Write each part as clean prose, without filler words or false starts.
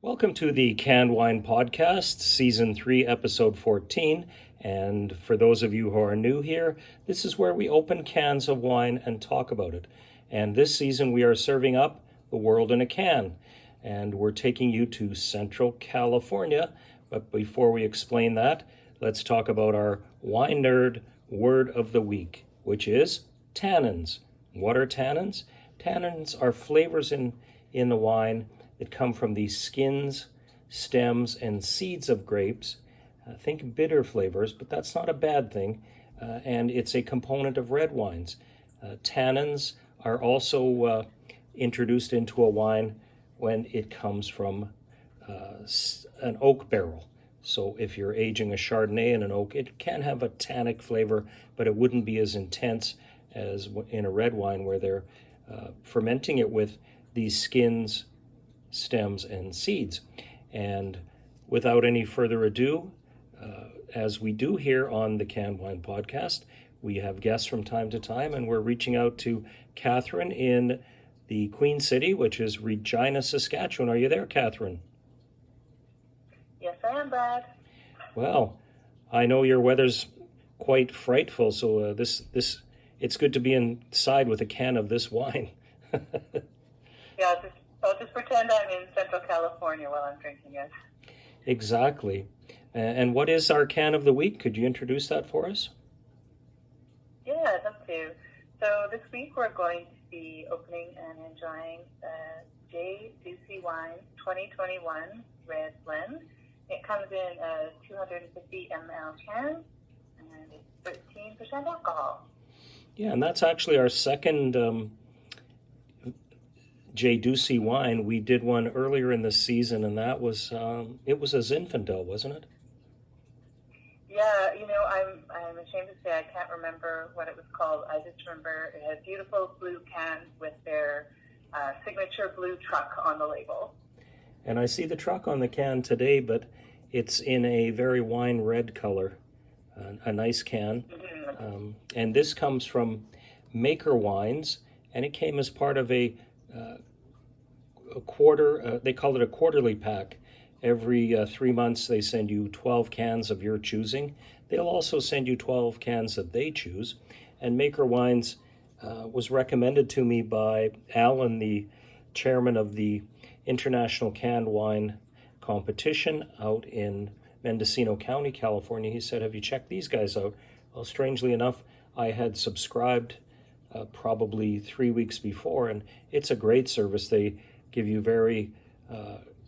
Welcome to the Canned Wine Podcast, Season 3, Episode 14. And for those of you who are new here, this is where we open cans of wine and talk about it. And this season we are serving up the world in a can. And we're taking you to Central California. But before we explain that, let's talk about our wine nerd word of the week, which is tannins. What are tannins? Tannins are flavors in the wine that come from the skins, stems, and seeds of grapes. Think bitter flavors, but that's not a bad thing. And it's a component of red wines. Tannins are also introduced into a wine when it comes from an oak barrel. So if you're aging a Chardonnay in an oak, it can have a tannic flavor, but it wouldn't be as intense as in a red wine where they're fermenting it with these skins, stems, and seeds. And without any further ado, as we do here on the Canned Wine Podcast, we have guests from time to time, and we're reaching out to Catherine in the Queen City, which is Regina, Saskatchewan. Are you there, Catherine? Yes, I am, Brad. Well, I know your weather's quite frightful, so it's good to be inside with a can of this wine. Yeah, I'll just pretend I'm in Central California while I'm drinking it. Exactly. And what is our can of the week? Could you introduce that for us? Yeah, I'd love to. So this week we're going to be opening and enjoying the Janelle Dusi Wine 2021 Red Blend. It comes in a 250 ml can, and it's 13% alcohol. Yeah, and that's actually our second Janelle Dusi wine. We did one earlier in the season, and that was it was a Zinfandel, wasn't it? Yeah, I'm ashamed to say I can't remember what it was called. I just remember it had beautiful blue cans with their signature blue truck on the label. And I see the truck on the can today, but it's in a very wine red color, a nice can. Mm-hmm. And this comes from Maker Wines, and it came as part of a quarter, they call it a quarterly pack. Every 3 months they send you 12 cans of your choosing. They'll also send you 12 cans that they choose. And Maker Wines was recommended to me by Alan, the chairman of the International Canned Wine Competition out in Mendocino County, California. He said, "Have you checked these guys out?" Well, strangely enough, I had subscribed probably 3 weeks before, and it's a great service. They give you very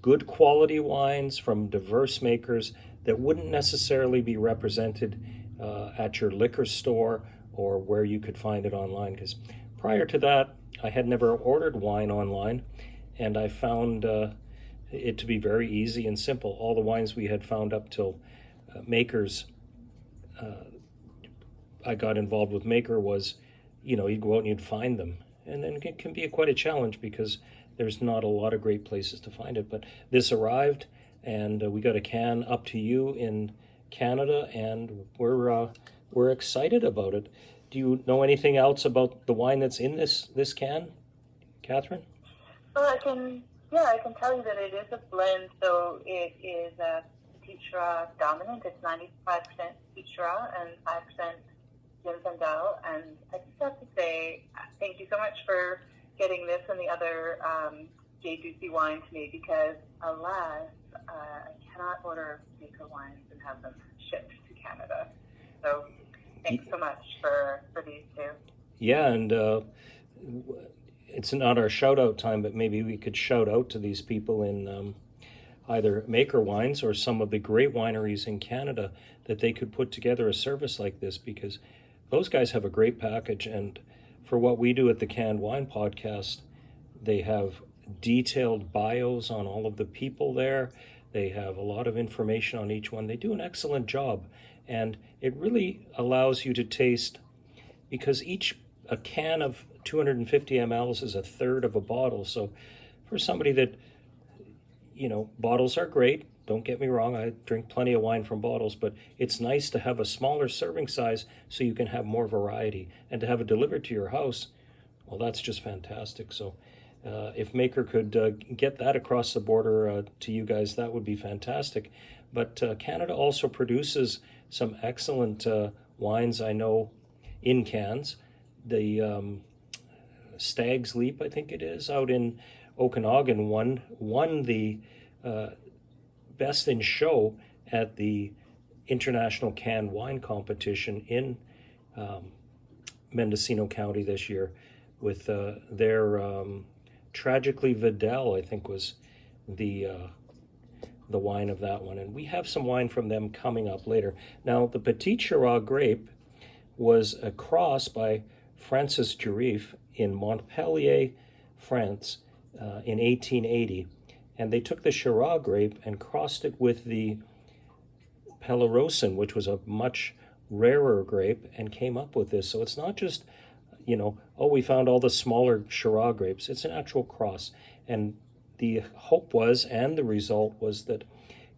good quality wines from diverse makers that wouldn't necessarily be represented at your liquor store or where you could find it online. Because prior to that, I had never ordered wine online, and I found it to be very easy and simple. All the wines we had found up till Makers, I got involved with Maker was, you'd go out and you'd find them. And then it can be quite a challenge because there's not a lot of great places to find it. But this arrived, and we got a can up to you in Canada, and we're excited about it. Do you know anything else about the wine that's in this can, Catherine? Well, I can tell you that it is a blend. So it is a Petit Syrah dominant. It's 95% Petit Syrah and 5% Zinfandel. And I just have to say, thank you so much for getting this and the other Janelle Dusi wine to me, because alas, I cannot order Maker wines and have them shipped to Canada. So thanks so much for these two. Yeah, and it's not our shout out time, but maybe we could shout out to these people in either Maker Wines or some of the great wineries in Canada that they could put together a service like this, because those guys have a great package. And for what we do at the Canned Wine Podcast, they have detailed bios on all of the people there. They have a lot of information on each one. They do an excellent job, and it really allows you to taste, because a can of 250 mLs is a third of a bottle. So for somebody that, bottles are great. Don't get me wrong, I drink plenty of wine from bottles, but it's nice to have a smaller serving size so you can have more variety. And to have it delivered to your house, well, that's just fantastic. So If Maker could get that across the border to you guys, that would be fantastic. But Canada also produces some excellent wines, I know, in cans. The Stag's Leap, I think it is, out in Okanagan, won the Best in Show at the International Canned Wine Competition in Mendocino County this year with their Tragically Vidal, I think was the wine of that one. And we have some wine from them coming up later. Now, the Petit Syrah grape was a cross by Francis Jarif in Montpellier, France, in 1880. And they took the Syrah grape and crossed it with the Pelarosan, which was a much rarer grape, and came up with this. So it's not just, we found all the smaller Syrah grapes. It's an actual cross. And the hope was, and the result was, that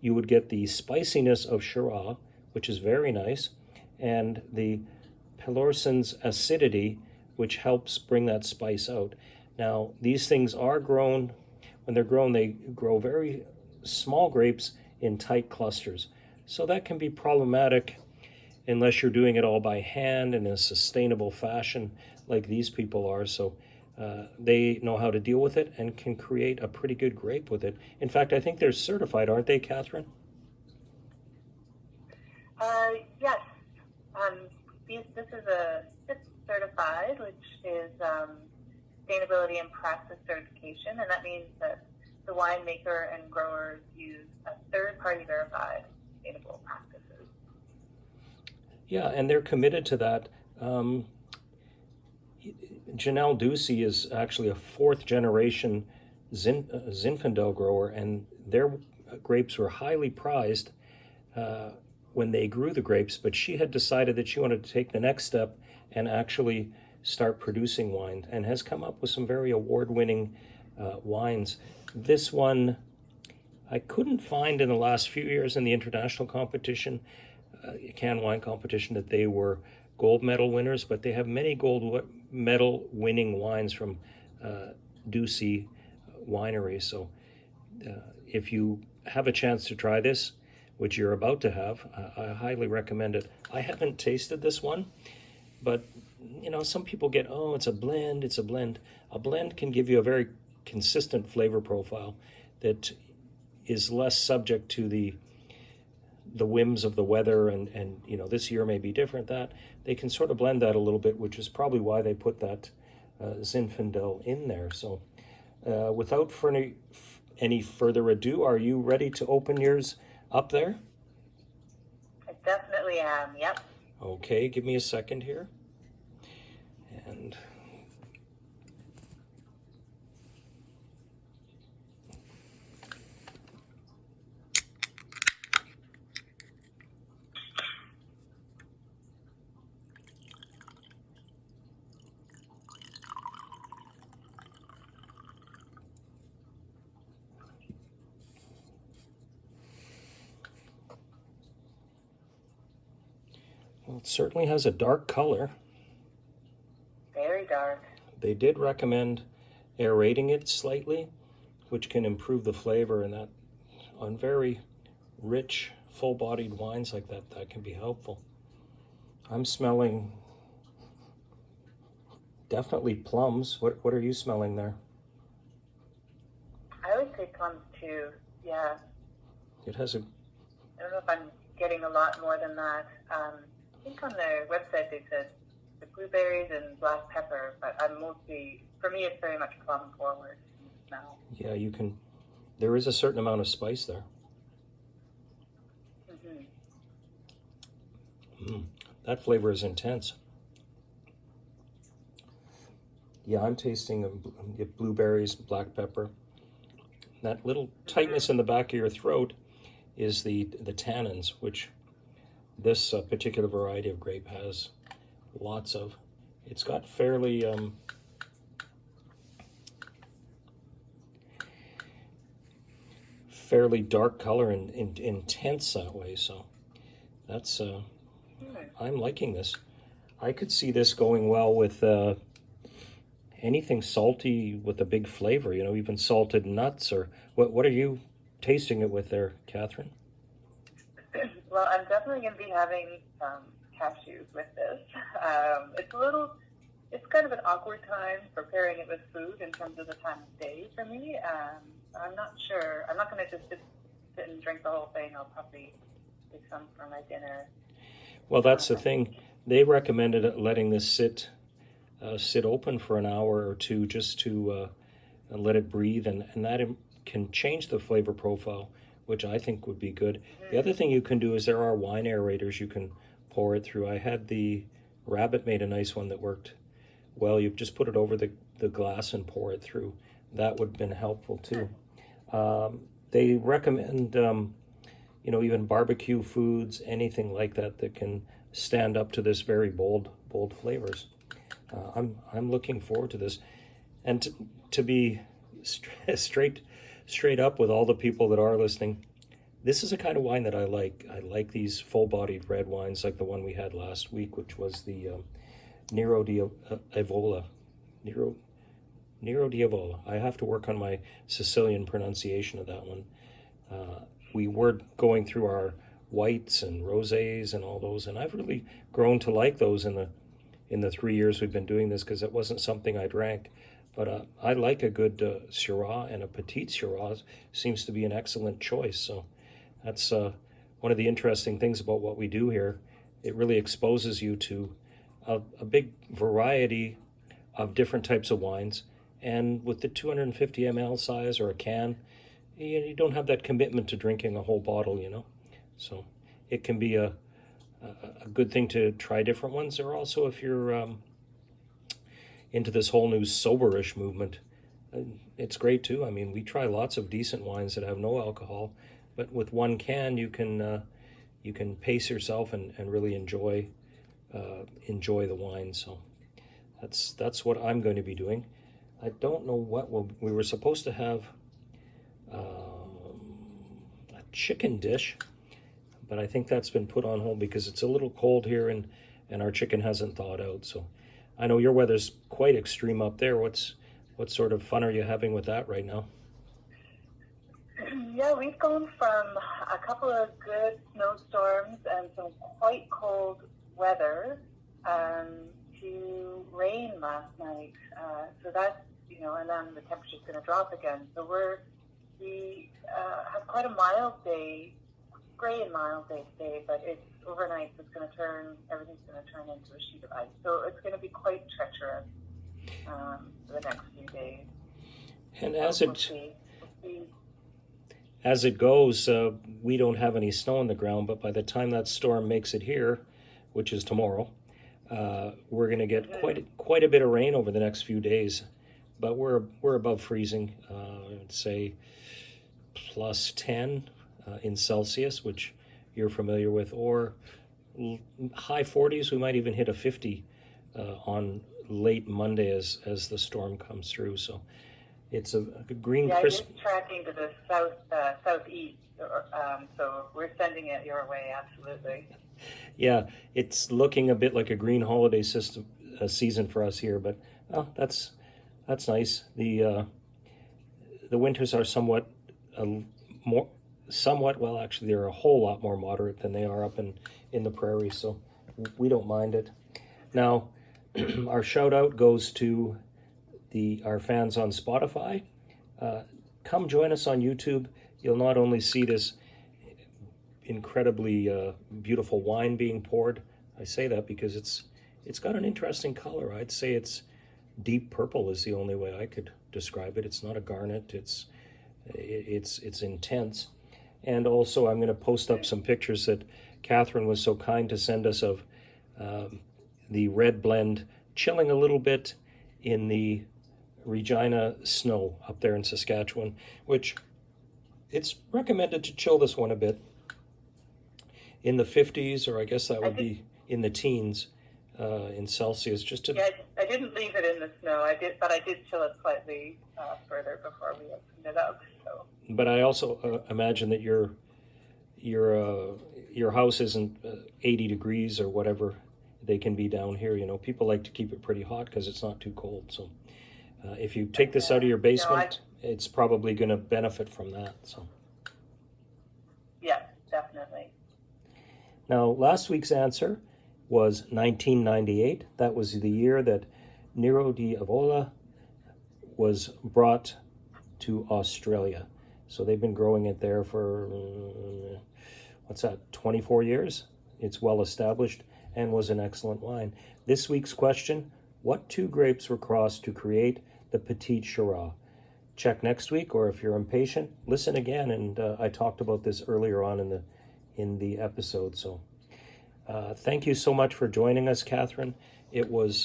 you would get the spiciness of Syrah, which is very nice, and the Pelarosan's acidity, which helps bring that spice out. Now, these things are grown, when they're grown, they grow very small grapes in tight clusters. So that can be problematic unless you're doing it all by hand in a sustainable fashion like these people are. So they know how to deal with it and can create a pretty good grape with it. In fact, I think they're certified, aren't they, Catherine? Yes. This is a CIP certified, which is Sustainability and Practice Certification, and that means that the winemaker and growers use a third-party verified sustainable practices. Yeah, and they're committed to that. Janelle Dusi is actually a fourth-generation Zinfandel grower, and their grapes were highly prized when they grew the grapes, but she had decided that she wanted to take the next step and actually start producing wine, and has come up with some very award-winning wines. This one I couldn't find in the last few years in the international competition, canned wine competition, that they were gold medal winners, but they have many gold medal winning wines from Dusi winery. So if you have a chance to try this, which you're about to have, I highly recommend it. I haven't tasted this one, but some people get, it's a blend, it's a blend. A blend can give you a very consistent flavor profile that is less subject to the whims of the weather, and this year may be different. That they can sort of blend that a little bit, which is probably why they put that Zinfandel in there. So without any further ado, are you ready to open yours up there? I definitely am, yep. Okay, give me a second here. And well, it certainly has a dark color. Very dark. They did recommend aerating it slightly, which can improve the flavor, and that on very rich, full-bodied wines like that can be helpful. I'm smelling definitely plums. What are you smelling there? I would say plums too, yeah. It has a... I don't know if I'm getting a lot more than that. I think on their website they said the blueberries and black pepper, but for me it's very much plum forward in the smell. Yeah, there is a certain amount of spice there. That flavor is intense. Yeah, I'm tasting blueberries, black pepper. That little tightness in the back of your throat is the tannins, which this particular variety of grape has lots of. It's got fairly dark color and intense that way. So that's I'm liking this. I could see this going well with anything salty with a big flavor, even salted nuts, or what are you tasting it with there, Catherine? Well, I'm definitely going to be having cashews with this. It's kind of an awkward time preparing it with food in terms of the time of day for me. I'm not sure. I'm not going to just sit and drink the whole thing. I'll probably take some for my dinner. Well, that's the thing. They recommended letting this sit open for an hour or two just to let it breathe, and that can change the flavor profile, which I think would be good. Mm-hmm. The other thing you can do is there are wine aerators you can pour it through. I had the Rabbit made a nice one that worked well. You just put it over the glass and pour it through. That would have been helpful too. They recommend even barbecue foods, anything like that can stand up to this very bold flavors. I'm looking forward to this, and to be straight up with all the people that are listening. This is a kind of wine that I like. I like these full-bodied red wines, like the one we had last week, which was the Nero di Avola. Nero di Avola. I have to work on my Sicilian pronunciation of that one. We were going through our whites and rosés and all those, and I've really grown to like those in the 3 years we've been doing this, because it wasn't something I drank. But I like a good Syrah, and a Petit Syrah seems to be an excellent choice. So that's one of the interesting things about what we do here. It really exposes you to a big variety of different types of wines. And with the 250 ml size or a can, you don't have that commitment to drinking a whole bottle, So it can be a good thing to try different ones. Or also, if you're into this whole new soberish movement, it's great too. I mean, we try lots of decent wines that have no alcohol, but with one can you can pace yourself and really enjoy the wine. So that's what I'm going to be doing. I don't know what we were supposed to have a chicken dish, but I think that's been put on hold because it's a little cold here and our chicken hasn't thawed out. So I know your weather's quite extreme up there. What sort of fun are you having with that right now? Yeah, we've gone from a couple of good snowstorms and some quite cold weather to rain last night. So that's, and then the temperature's going to drop again. So we have quite a mild day, gray and mild day today, but it's overnight, so everything's going to turn into a sheet of ice. So it's going to be quite treacherous for the next few days. And as it goes, we don't have any snow on the ground, but by the time that storm makes it here, which is tomorrow, we're going to get quite a bit of rain over the next few days. But we're above freezing. I'd say plus 10 in Celsius, which you're familiar with, or high 40s. We might even hit a 50 on late Monday as the storm comes through. So it's a green crisp. It's tracking to the southeast, so we're sending it your way, absolutely. Yeah, it's looking a bit like a green holiday season for us here, but that's nice. The winters are somewhat well, actually they're a whole lot more moderate than they are up in the prairie, so we don't mind it. Now, our shout out goes to our fans on Spotify. Come join us on YouTube. You'll not only see this incredibly beautiful wine being poured. I say that because it's got an interesting color. I'd say it's deep purple is the only way I could describe it. It's not a garnet. It's intense. And also, I'm going to post up some pictures that Catherine was so kind to send us of the red blend chilling a little bit in the Regina snow up there in Saskatchewan, which it's recommended to chill this one a bit in the 50s, or I guess that would be in the teens in Celsius. Yeah, I didn't leave it in the snow. But I did chill it slightly further before we opened it up. So. But I also imagine that your house isn't 80 degrees or whatever they can be down here. People like to keep it pretty hot because it's not too cold. So If you take this out of your basement, it's probably going to benefit from that. So. Yes, definitely. Now, last week's answer was 1998. That was the year that Nero di Avola was brought to Australia. So they've been growing it there for, 24 years? It's well established and was an excellent wine. This week's question, what two grapes were crossed to create the Petit Syrah? Check next week, or if you're impatient, listen again. And I talked about this earlier on in the episode. So thank you so much for joining us, Catherine. It's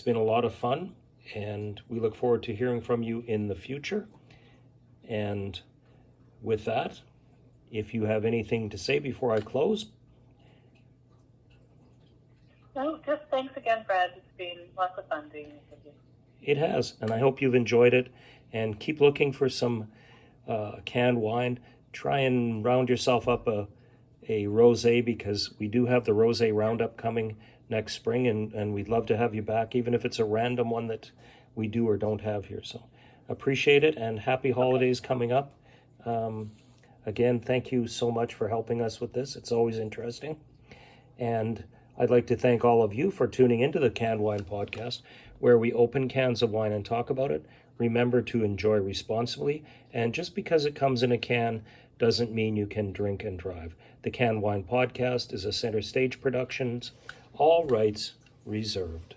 been a lot of fun, and we look forward to hearing from you in the future. And with that, if you have anything to say before I close. No, just thanks again, Brad. It's been lots of fun doing this with you. It has, and I hope you've enjoyed it. And keep looking for some canned wine. Try and round yourself up a rosé, because we do have the rosé roundup coming next spring, and we'd love to have you back, even if it's a random one that we do or don't have here. So appreciate it, and happy holidays coming up. Again, thank you so much for helping us with this. It's always interesting. And I'd like to thank all of you for tuning into the Canned Wine Podcast, where we open cans of wine and talk about it. Remember to enjoy responsibly, and just because it comes in a can doesn't mean you can drink and drive. The Canned Wine Podcast is a Center Stage Productions, all rights reserved.